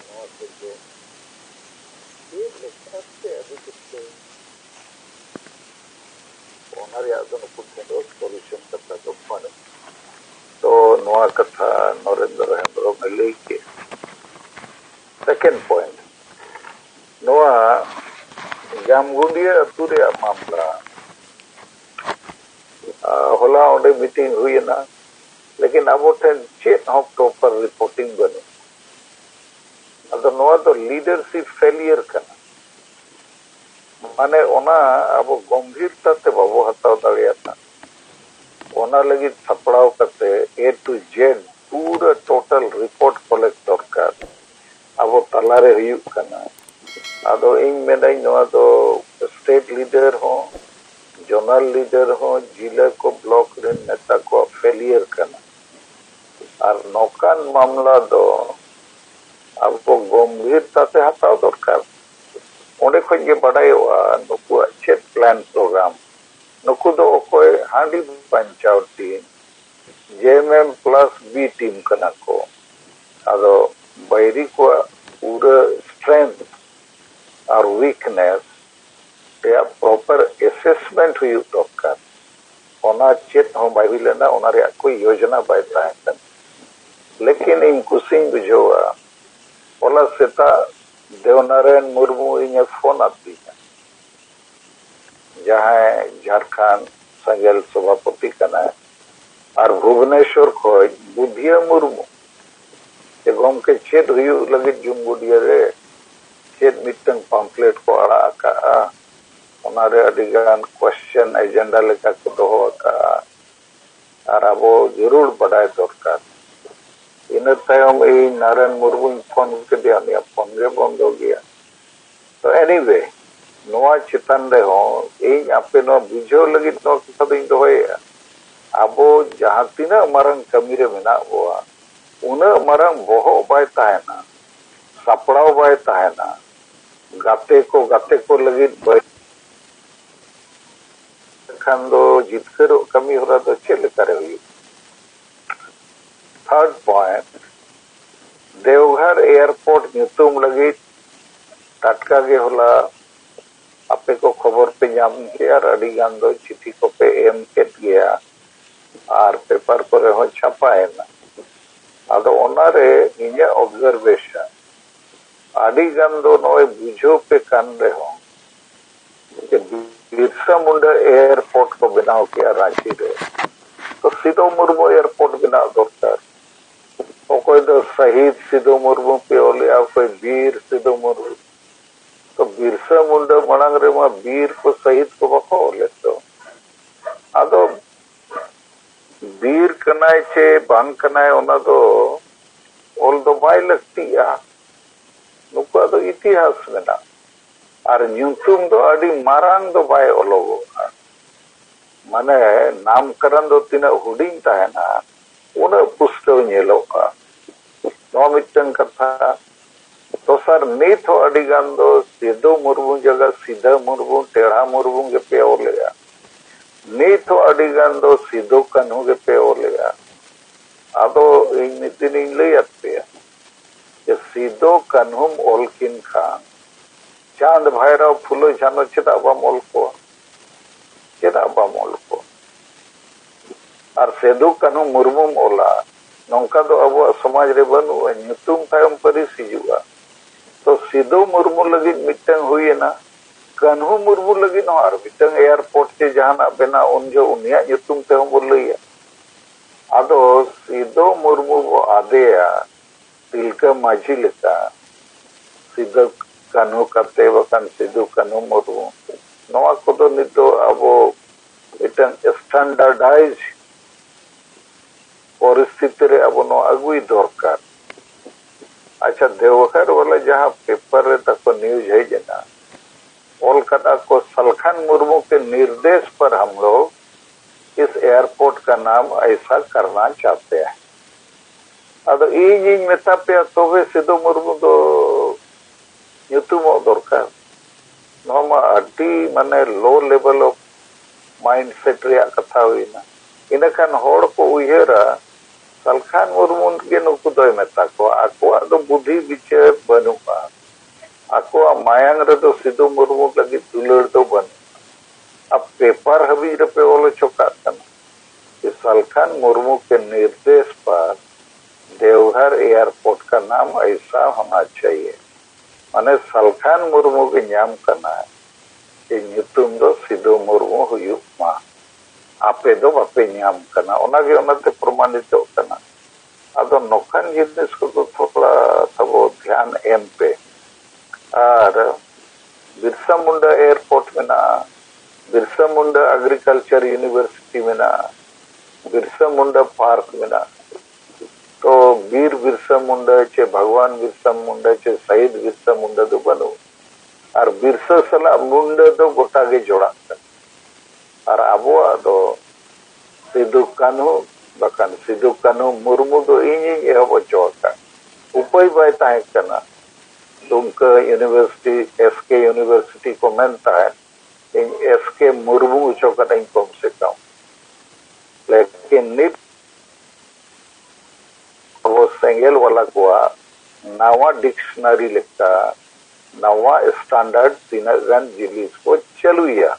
ᱱᱚᱣᱟ ᱠᱚᱜᱮ ᱪᱮᱫ ᱞᱮᱠᱟᱛᱮ ᱟᱹᱰᱤ ᱠᱤᱪᱷᱩ ᱚᱱᱟ ᱨᱮᱭᱟᱜ ᱫᱚ ᱱᱩᱠᱩ ᱴᱷᱮᱱ ᱫᱚ ᱥᱚᱞᱩᱥᱚᱱ ᱠᱟᱛᱷᱟ ᱫᱚ ᱵᱟᱹᱱᱩᱜ᱾ ᱛᱚ ᱱᱚᱣᱟ ᱠᱟᱛᱷᱟ ᱱᱚᱨᱮᱱᱫᱨᱚ ᱦᱮᱢᱵᱨᱚᱢᱮ ᱞᱟᱹᱭ ᱠᱮᱫ᱾ ᱥᱮᱠᱮন্ড ᱯᱚᱭᱮন্ᱴ, ᱱᱚᱣᱟ ᱡᱟᱢᱜᱩᱰᱤᱭᱟᱹ ᱟᱹᱛᱩ ᱨᱮᱭᱟᱜ ᱢᱟᱢᱞᱟ ᱦᱚᱞᱟ ᱚᱸᱰᱮ ᱢᱤᱴᱤᱝ ᱦᱩᱭᱮᱱᱟ, ᱞᱮᱠᱤन ᱟᱵᱚ ᱴᱷᱮᱱ ᱪᱮᱫ ᱦᱚᱸ ᱯᱨᱚᱯᱟᱨ ᱨᱤᱯᱳर्टिंग ᱵᱟᱹᱱᱩᱜ᱾ ᱟᱫᱚ ᱱᱚᱣᱟ ᱫᱚ লিডারশিপ ফেলিয়ার ᱠᱟᱱᱟ। ᱢᱟᱱᱮ ᱚᱱᱟ ᱟᱵᱚ ᱜᱚᱢᱵᱷᱤᱨᱛᱟ ᱛᱮ ᱵᱟᱵᱚ ᱦᱟᱛᱟᱣ ᱫᱟᱲᱮᱭᱟᱜᱼᱟ। ᱚᱱᱟ ᱞᱟᱹᱜᱤᱫ ᱥᱟᱯᱲᱟᱣ ᱠᱟᱛᱮ A to Z पूरा ᱴᱳᱴᱟᱞ রিপোর্ট ᱠᱚᱞᱮᱠᱴ ᱫᱚᱨᱠᱟর। ᱟᱵᱚ ᱛᱟᱞᱟᱨᱮ ᱦᱩᱭᱩᱜ ᱠᱟᱱᱟ। ᱟᱫᱚ ᱤᱧ ᱢᱮᱱᱟᱹᱧ ᱱᱚᱣᱟ ᱫᱚ ᱥᱴᱮᱴ ᱞᱤᱰᱟᱨ ᱦᱚᱸ, জোনাল লিডার হᱚᱸ, जिला को ब्लॉक ᱨᱮᱱ নেতা को ফেলিয়ার ᱠᱟᱱᱟ। আর নৌকান মামলা ᱫᱚ ᱟᱵᱚ ᱜᱚᱢᱵᱷᱤᱨᱛᱟ ᱛᱮ ᱦᱟᱛᱟᱣ ᱫᱚᱨᱠᱟর। ᱚᱸᱰᱮ ᱠᱷᱚᱡ ᱜᱮ ᱵᱟᱰᱟᱭᱚᱜᱼᱟ ᱱᱩᱠᱩᱣᱟᱜ ᱪᱮᱫ ᱯᱞᱟᱱ ᱯᱨᱳᱜᱨᱟᱢ। ᱱᱩᱠᱩ ᱫᱚ ᱚᱠᱚᱭ ᱦᱟᱺᱰᱤ ᱵᱟᱧᱪᱟᱣ team, JMM plus B team ᱠᱟᱱᱟ ᱠᱚ। ᱟᱫᱚ ᱵᱟᱭᱨᱤ ᱠᱚᱣᱟᱜ पूरा स्ट्रेंथ और वीकनेस ᱨᱮᱭᱟᱜ ᱯᱨᱚᱯᱟᱨ एसेसमेंट ᱦᱩᱭᱩᱜ ᱫᱚᱨᱠᱟর। ᱚᱱᱟ ᱪᱮᱫ ᱦᱚᱸ ᱵᱟᱭ ᱦᱩᱭ ᱞᱮᱱᱟ, ᱚᱱᱟ ᱨᱮᱭᱟᱜ ᱠᱳᱭ ᱭᱳᱡᱱᱟ ᱵᱟᱭ ᱛᱟᱦᱮᱸ ᱠᱟᱱᱟ। लेकिन ᱤᱧ ᱠᱩᱥᱤᱧ ᱵᱩᱡᱷᱟᱹᱣᱟ, ᱦᱚᱞᱟ ᱥᱮᱛᱟᱜ देवनारायण मुर्मू ᱤᱧᱮ ᱯᱷᱳᱱ ᱟᱫᱤᱧᱟ, ᱡᱟᱦᱟᱸᱭ ᱡᱷᱟᱲᱠᱷᱚᱸᱰ ᱥᱮᱸᱜᱮᱞ ᱥᱚᱵᱷᱟᱯᱚᱛᱤ ᱠᱟᱱᱟᱭ, ᱟᱨ ᱵᱷᱩᱵᱚᱱᱮश्वर ᱠᱷᱚᱡ ᱵᱩᱫᱷᱤᱭᱟᱹ मुर्मू ᱡᱮ ᱜᱚᱢᱠᱮ ᱪᱮᱫ ᱦᱩᱭᱩᱜ ᱞᱟᱹᱜᱤᱫ ᱡᱩᱢᱵᱩᱰᱤᱭᱟᱹ ᱨᱮ, ᱪᱮᱫ ᱢᱤᱫᱴᱟᱝ ᱯᱟᱢᱯᱞᱮᱴ ᱠᱚ ᱟᱲᱟᱜ ᱟᱠᱟᱜᱼᱟ, ᱚᱱᱟᱨᱮ ᱟᱹᱰᱤᱜᱟᱱ ᱠᱚᱭᱮᱥᱪᱮᱱ ᱮᱡᱮᱱᱰᱟ ᱞᱮᱠᱟ ᱠᱚ ᱫᱚᱦᱚ ᱟᱠᱟᱜᱼᱟ, ᱟᱨ ᱟᱵᱚ ᱡᱟᱹᱨᱩᱲ ᱵᱟᱰᱟᱭ ᱫᱚᱨᱠᱟর। ᱤᱱᱟᱹ ᱛᱟᱭᱚᱢ ᱤᱧ ᱱᱟᱨᱟᱭᱚᱱ ᱢᱩᱨᱢᱩᱧ ᱯᱷᱳᱱ ᱠᱮᱫᱮᱭᱟ, ᱩᱱᱤᱭᱟᱜ ᱯᱷᱳᱱ ᱜᱮ ᱵᱚᱱᱫᱚ ᱜᱮᱭᱟ। ᱛᱚ ᱮᱱᱤᱣᱮ, ᱱᱚᱣᱟ ᱪᱮᱛᱟᱱ ᱨᱮᱦᱚᱸ ᱤᱧ ᱟᱯᱮ ᱱᱚᱣᱟ ᱵᱩᱡᱷᱟᱹᱣ ᱞᱟᱹᱜᱤᱫ ᱱᱚᱣᱟ ᱠᱟᱛᱷᱟ ᱫᱚᱧ ᱫᱚᱦᱚᱭᱮᱫᱼᱟ। ᱟᱵᱚ ᱡᱟᱦᱟᱸ ᱛᱤᱱᱟᱹᱜ ᱢᱟᱨᱟᱝ ᱠᱟᱹᱢᱤᱨᱮ ᱢᱮᱱᱟᱜ ᱵᱚᱣᱟ, ᱩᱱᱟᱹᱜ ᱢᱟᱨᱟᱝ ᱵᱚᱦᱚᱜ ᱵᱟᱭ ᱛᱟᱦᱮᱱᱟ, ᱥᱟᱯᱲᱟᱣ ᱵᱟᱭ ᱛᱟᱦᱮᱱᱟ, ᱜᱟᱛᱮ ᱠᱚ ᱞᱟᱹᱜᱤᱫ ᱠᱷᱟᱱ ᱫᱚ ᱡᱤᱛᱠᱟᱹᱨᱚᱜ ᱠᱟᱹᱢᱤ ᱦᱚᱨᱟ ᱫᱚ ᱪᱮᱫ ᱞᱮᱠᱟᱨᱮ ᱦᱩᱭᱩᱜ। थर्ड पॉइंट, देवघर एयरपोर्ट ᱧᱩᱛᱩᱢ ᱞᱟᱹᱜᱤᱫ ᱴᱟᱴᱠᱟ ᱜᱮ ᱦᱚᱞᱟ ᱟᱯᱮ ᱠᱚ ᱠᱷᱚᱵᱚᱨ ᱯᱮ ᱧᱟᱢ ᱠᱮᱜᱼᱟ, ᱟᱨ ᱟᱹᱰᱤ ᱜᱟᱱ ᱫᱚ ᱪᱤᱴᱷᱤ ᱠᱚᱯᱮ ᱮᱢ ᱠᱮᱫ ᱜᱮᱭᱟ, ᱟᱨ ᱯᱮᱯᱟᱨ ᱠᱚᱨᱮ ᱦᱚᱸ ᱪᱷᱟᱯᱟᱭᱮᱱᱟ। ᱟᱫᱚ ᱚᱱᱟᱨᱮ ᱤᱧᱟᱹᱜ ᱚᱵᱡᱟᱨᱵᱷᱮᱥᱚᱱ, ᱟᱹᱰᱤ ᱜᱟᱱ ᱫᱚ ᱱᱚᱜᱼᱚᱭ ᱵᱩᱡᱷᱟᱹᱣ ᱯᱮ ᱠᱟᱱ ᱨᱮᱦᱚᱸ ᱡᱮ ᱵᱤᱨᱥᱟ ᱢᱩᱱᱰᱟ एयरपोर्ट को बनाओ किया रांची रे, तो सिधो मुर्मू एयरपोर्ट बनाओ दरकार। कोई तो शहीद सिधो मुर्मू पे ओले, कोई वीर सिधो मुर्मू, तो बिरसा मुंडा मनांग रे मा वीर को शहीद को बको ओले। तो आदो वीर कनाय चे बांग कनाय ओना दो ओल दो बाय लगतिया, नुका दो इतिहास मेना, और ᱧᱩᱛᱩᱢ ᱫᱚ ᱟᱹᱰᱤ ᱢᱟᱨᱟᱝ ᱫᱚ ᱵᱟᱭ ᱚᱞᱚᱜᱚᱜᱼᱟ। ᱢᱟᱱᱮ ᱱᱟᱢᱠᱚᱨᱚᱱ ᱫᱚ ᱛᱤᱱᱟᱹᱜ ᱦᱩᱰᱤᱧ ᱛᱟᱦᱮᱱᱟ, ᱩᱱᱟᱹᱜ ᱯᱩᱥᱴᱟᱹᱣ ᱧᱮᱞᱚᱜᱼᱟ। ᱱᱚᱣᱟ ᱢᱤᱫᱴᱟᱝ ᱠᱟᱛᱷᱟ। ᱫᱚᱥᱟᱨ, ᱱᱤᱛ ᱦᱚᱸ ᱟᱹᱰᱤ ᱜᱟᱱ ᱫᱚ ᱥᱤᱫᱷᱩ ᱢᱩᱨᱢᱩ ᱡᱟᱭᱜᱟ ᱥᱤᱫᱷᱟᱹ ᱢᱩᱨᱢᱩ, ᱴᱮढ़ᱟ ᱢᱩᱨᱢᱩ ᱜᱮᱯᱮ ᱚᱞᱮᱜᱼᱟ। ᱱᱤᱛ ᱦᱚᱸ ᱟᱹᱰᱤ ᱜᱟᱱ ᱫᱚ ᱥᱤᱫᱷᱩ ᱠᱟᱹᱱᱦᱩ ᱜᱮᱯᱮ ᱚᱞᱮᱜᱼᱟ। ᱟᱫᱚ ᱤᱧ ᱢᱤᱫ ᱫᱤᱱᱤᱧ ᱞᱟᱹᱭᱟᱫ ᱯᱮᱭᱟ ᱡᱮ ᱥᱤᱫᱷᱩ ᱠᱟᱹᱱᱦᱩᱢ ᱚᱞ ᱠᱤᱱ ᱠᱷᱟᱱ चांद भैरव फुलो झानो चेदा बाम ऑल को, चेदा बाम ऑल को, और सेदु कानू मुर्मुम ओला, नौका दो अब समाज रे बनुआ, ᱧᱩᱛᱩᱢ तायम परिस हिजुआ। तो सिधु मुर्मू लगी मिटंग हुई ना, कान्हू मुर्मू लगी नो आर मिटंग एयरपोर्ट के जहाना बेना उन जो उनिया ᱧᱩᱛᱩᱢ ते हम बोलैया। आदो सिधु मुर्मू बो आदेया तिलका माझी लेका, सिधु कान्हू करते बकान सिधु कान्हू मुर्मू, नवा कोदो नितो अबो मिटंग स्टैंडर्डाइज परिस्थिति रे अब नो अगुई दरकार। अच्छा, देवघर वाला जहाँ पेपर रे तक न्यूज है जना, कोलकाता को सलखान मुर्मू के निर्देश पर हम लोग इस एयरपोर्ट का नाम ऐसा करना चाहते हैं। अब इन मेता पे तो सिधु मुर्मू दो ᱧᱩᱛᱩᱢ दरकार। नोमा अड्डी माने लो लेवल ऑफ माइंडसेट रे कथा हुईना। इनखान होड़ को उयहरा सलखान मुर्मू के नुकु दोय मेता को आकोआ दो बुद्धि विचार बनुआ आकोआ मायांग रे दो सिद्धू मुर्मू लगी दुलड़ दो बन अब पेपर हबी रे पे ओलो चोका कि सलखान मुर्मू के निर्देश पर देवघर एयरपोर्ट का नाम ऐसा होना चाहिए माने सलखान मुर्मू के नाम करना है कि ᱧᱩᱛᱩᱢ दो सिद्धू मुर्मू हुयुग मा आपे दो बापे नाम करना ओनागे ओनाते प्रमाणित करना अदो नोखान जिनिस को तो थोड़ा तबो ध्यान एम पे और बिरसा मुंडा एयरपोर्ट में ना बिरसा मुंडा एग्रीकल्चर यूनिवर्सिटी में ना बिरसा मुंडा पार्क में ना तो वीर बिरसा मुंडा चे भगवान बिरसा मुंडा चे शहीद बिरसा मुंडा दो बनो और बिरसा सला मुंडा दो गोटा के जोड़ा और अबो दो सिद्धू कान्हू बकान सिद्धू कान्हू मुर्मू दो इन एहब चोका उपाय बाय ताहे कना दुमका यूनिवर्सिटी एसके यूनिवर्सिटी को मेनता है इन एसके मुर्मू चोका इन कम से कम लेकिन नित वो सेंगेल वाला को नवा डिक्शनरी लिखता नवा स्टैंडर्ड तीन जिलिस को चलुया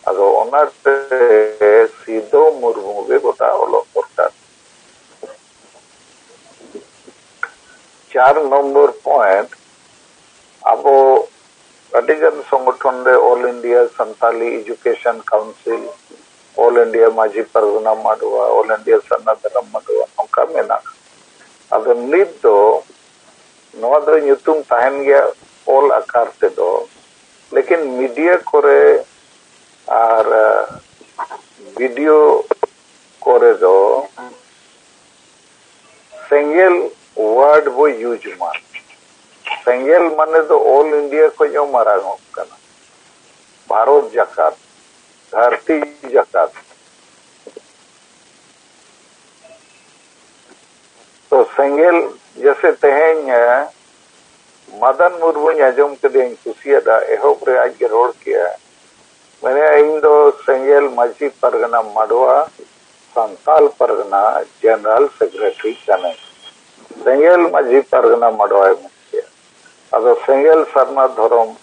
अगो ओनाते सिद्धू मुर्मू के गोटा ओलो प्रकार 4 नंबर पॉइंट अब अडिगन संगठन रे all India Santali education council all India माझी परगना माडवा ऑल इंडिया सन्नाधरम माडवा नौका मेना अब नित दो नवा दो ᱧᱩᱛᱩᱢ ताहन गया ऑल आकार ते दो लेकिन मीडिया कोरे और वीडियो कोरे दो सेंगेल वर्ड वो यूज मा सेंगेल माने दो ऑल इंडिया को जो मारा कना भारत जकात धरती जकात तो सेंगेल जैसे तेहें मदन मुर्मू आजम के कुसियादा एहोब रे आज के रोड किया मैंने इन दो सेंगेल माझी परगना माडवा संताल परगना जनरल सेक्रेटरी कने सेंगेल माझी परगना माडवा अब सेंगेल सरना धरम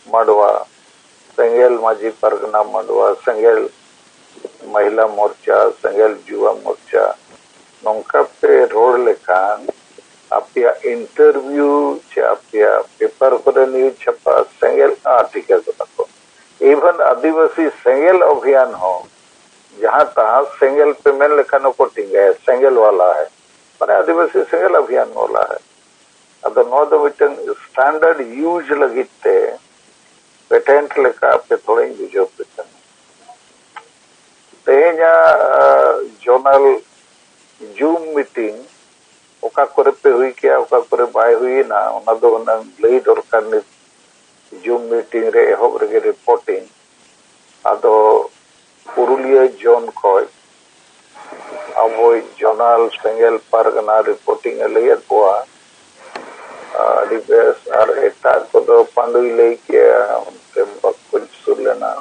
माडवा सेंगेल माझी परगना माडवा सेंगेल महिला मोर्चा सेंगेल युवा मोर्चा नौका पे रोड लेखान आपया इंटरव्यू चे आपया पेपर पर न्यूज छपा सेंगेल ठीक है तो इवन आदिवासी सेंगेल अभियान हो जहाँ तहाँ सेंगेल पे मेन लेखानों को टिंगे सेंगेल वाला है पर आदिवासी सेंगेल अभियान वाला है अब नो दो मिटन स्टैंडर्ड यूज लगिते पेटेंट लेका पे थोड़े बुझो पे तेजा जोनल जूम मीटिंग ओका करे पे हुई क्या ओका करे बाय हुई ना ओना दो ना लई दरकार नि जूम मीटिंग रे एहोब रे रिपोर्टिंग आदो पुरुलिया जोन कोय अबो जोनल सेंगेल परगना रिपोर्टिंग लई कोआ डिबेस और एटा को दो पांडुई लई के उनसे कुछ सुन लेना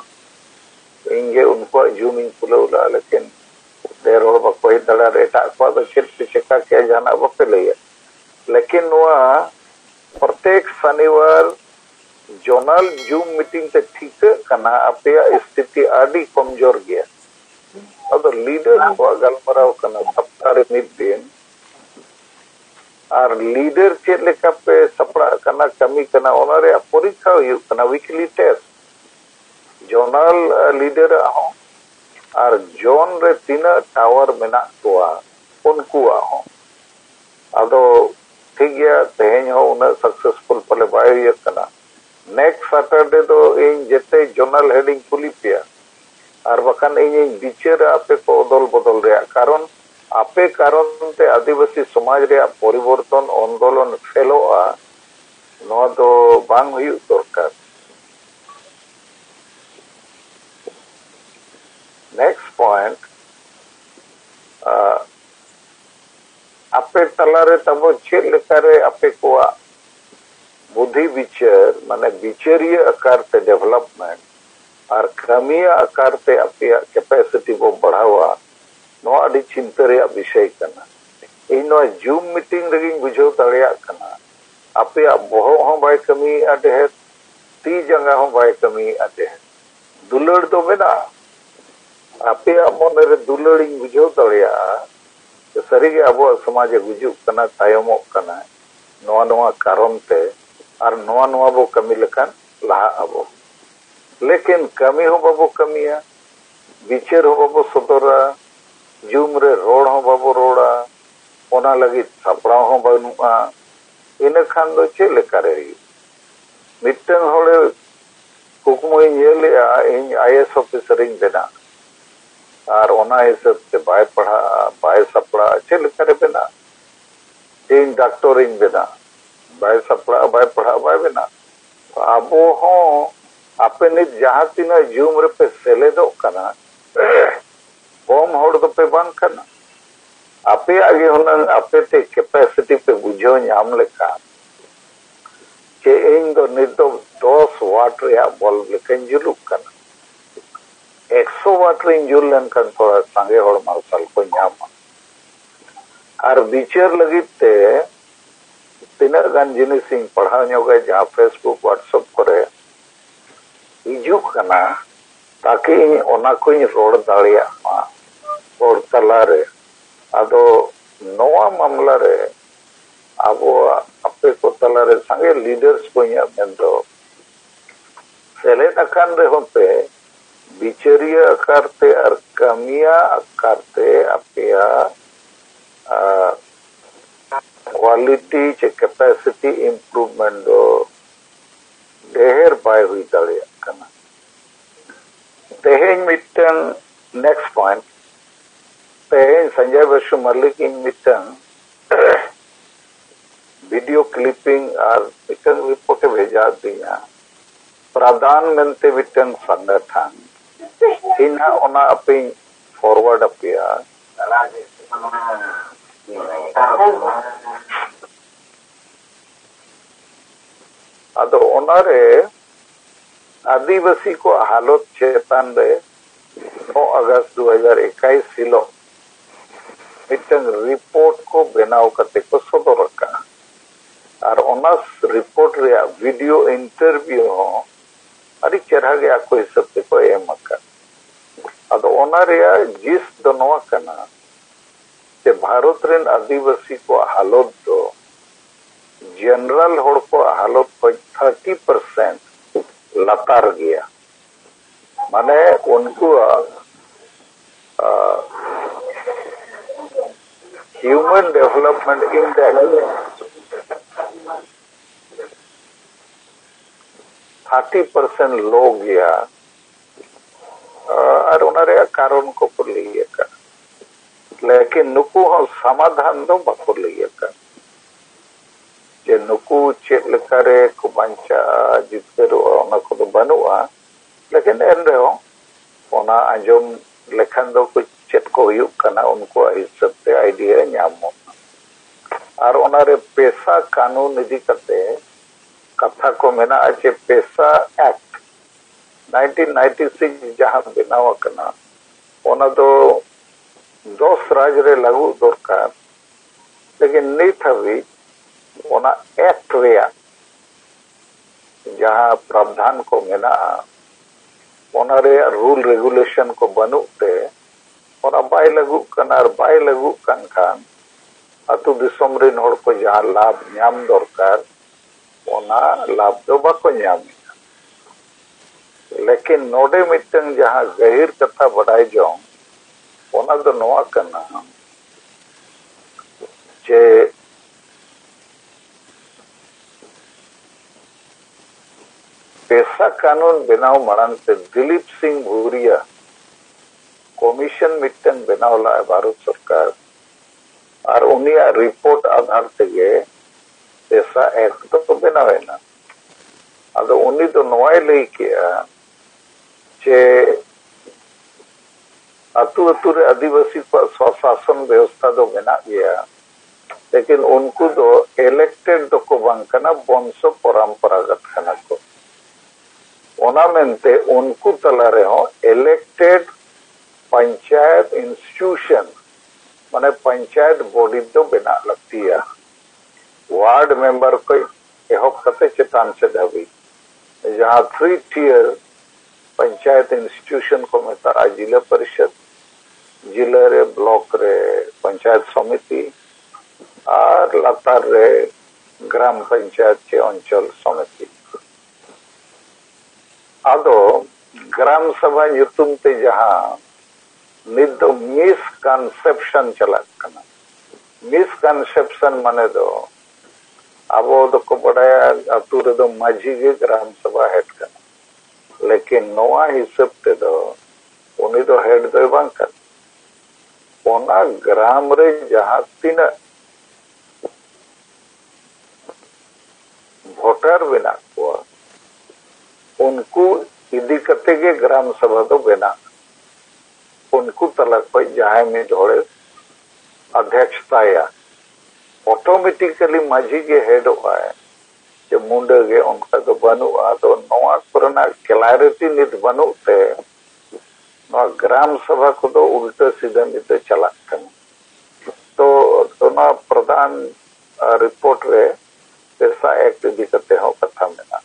इंगे उनको जूमिंग खुलौला लेकिन देरोड़ बकोई दड़ा रेटा को तो चित पिचका के जाना बपे लई लेकिन वह प्रत्येक शनिवार जोनल जूम मीटिंग ते ठीक कना अपया स्थिति आदि कमजोर गया अब लीडर को गलमराव कना सप्ताह मिद दिन और लीडर चेक लेका पे सपड़ा कना कमी कना ओनारे परीक्षा हुई कना वीकली टेस्ट जोनल लीडर हो और जोन रे तीना टावर मेना कोआ उनको हो अदो ठीक गया तेहें हो उन्हें सक्सेसफुल पले बाय कना नेक्स्ट सैटरडे तो इन जेते जोनल हेडिंग कुली पिया और बखान इन बिचार आपे को बदल बदल रे कारण आपे कारण ते आदिवासी समाज रे परिवर्तन आंदोलन फेलोआ नो दो बांग हुई दरकार नेक्स्ट पॉइंट आपे तलारे तब चेक लेकारे आपे को बुद्धि विचार माने विचारीय आकार ते डेवलपमेंट और क्रमीय आकार ते आपे कैपेसिटी को बढ़ावा नो आदि चिंता रे विषय करना इन जूम मीटिंग लगी बुझाव दाड़ा आपे बहक हों बाय कमी ढेर ती जंगा हों बाय कमी ढेर दुलड़ तो मेना आपे मन रे दुलड़ बुझाव दाड़ा सारी अब समाज गुजुक कना तायमोक कना नवा नवा कारण ते और नवा नवा बो कमी लेकान लहा अबो लेकिन कमी हो बाबो कमिया विचार हो बाबो सदरा जूम रे रोड हो बाबो रोड़ा ओना लगी सापड़ा हो बनुआ इन खान दो चे लेकारे मिटन होले कुकमो येलेया इन आईएएस ऑफिसर इन बेना और ओना हिसाब से बाय पढ़ा बाय सपड़ा चे लेकारे बेना इन डॉक्टर इन बेना बाय सपड़ा बाय पढ़ा बाय बेना तो आबो हो आपे नित जहां तीना जूम रे पे सेलेदो कना कम होड़ दो पे बान कना आपे आगे होना आपे ते कैपेसिटी पे बुझो नाम लेका के इन दो नित 10 वाट रे बल्ब लेकिन जुलुक कना 100 वाट रे जुल लेनकन थोड़ा संगे होड़ मार्शल को नाम और विचार लगी ते तीना गान जिनिस इन पढ़ा ᱧᱚᱜᱟ जहां फेसबुक व्हाट्सएप करे हिजुक कना ताकि ओना कोई रोड दाड़िया रोड तला रे आदो नोआ मामला रे आबो आपे को तला रे संगे लीडर्स को मेंदो सेलेद अकान रे होते बिचरिया करते और कमिया करते अपिया क्वालिटी चे कैपेसिटी इम्प्रूवमेंट दो ढेर बाय हुई दाड़िया कना तेहें मिटन नेक्स्ट पॉइंट तेहें संजय बसु मल्लिक इन मिटन वीडियो क्लिपिंग और मिटन रिपोर्ट भेजा दिया प्रधानमंत्री मिटन संगठन इन्हा ओना अपनी फॉरवर्ड अपिया अदो ओनारे आदिवासी को हालत चेतन रे 9 अगस्त 2021 हिलो मिटन रिपोर्ट को बनाव करते को सदर रखा और ओना रिपोर्ट रे वीडियो इंटरव्यू हो अरे चेहरा गया को हिसाब से को एम का अदो ओना रे जिस दोनों कना के भारत रेन आदिवासी को हालत दो जनरल होड़ को हालत को 30% लतार गया माने उनको ह्यूमन डेवलपमेंट इंडेक्स 30% लो गया और उन्हें कारण को पर लिए कर लेकिन नुकु हम समाधान दो बको लिए कर जे नुकु चेक लेकारे को बंचा जितरो ओना को तो बनुआ लेकिन एन रे ओना आजम लेखन दो को चेक को हुयुक कना उनको हिसाब से आइडिया ᱧᱟᱢᱚᱜ और ओना रे पैसा कानून इदी करते कथा को मेना जे पैसा एक्ट 1996 जहां बनाव कना ओना दो 10 राज्य रे लागू दरकार लेकिन नित हबी ओना एक्ट रेया जहां प्रावधान को मेना ओना रे रूल रेगुलेशन को बनुते ओना बाय लागू कनार बाय लागू कन खान अतु दिसम रे नोड़ को जहां लाभ ᱧᱟᱢ दरकार ओना लाभ दो बाको ᱧᱟᱢ लेकिन नोडे मिटन जहां गहिर कथा बड़ाई जो ओना दो नोआ कना जे पैसा कानून बनाव मरण से दिलीप सिंह भूरिया कमीशन मिटन बनाव ला भारत सरकार और उनिया रिपोर्ट आधार तेगे पैसा एक्ट तो बनावे ना अदो उनी तो नोए लई किया जे अतु अतु रे आदिवासी को स्वशासन व्यवस्था दो बना गया लेकिन उनको तो इलेक्टेड दो को बांकना वंश परंपरागत खाना को ओना मेनते उनको तला रहे हो इलेक्टेड पंचायत इंस्टीट्यूशन माने पंचायत बॉडी दो बना लगतिया वार्ड मेंबर को एहब कते चेतान से धाबी जहां 3 टियर पंचायत इंस्टीट्यूशन को मेता जिला परिषद जिले रे ब्लॉक रे पंचायत समिति और लातार रे ग्राम पंचायत के अंचल समिति आदो ग्राम सभा युतुम ते जहां निद मिसकनसेप्शन चलत कना मिसकनसेप्शन माने दो आबो दो को बड़ाया अतु रे दो माझी के ग्राम सभा हेड कना लेकिन नोआ हिसाब ते दो उनी दो हेड दो बांग कना ओना ग्राम रे जहां तीन वोटर बना को उनको इदी करते के ग्राम सभा तो बना उनको तलक पर जहां में जोड़े अध्यक्षता या ऑटोमेटिकली माझी के हेड हुआ है जो मुंडे के उनका तो बनुआ तो नवा कोरोना क्लैरिटी नित बनुते ग्राम सभा को तो उल्टे सीधे नित चला तो ना प्रधान रिपोर्ट रे पैसा एक्ट दिखते हो कथा में ना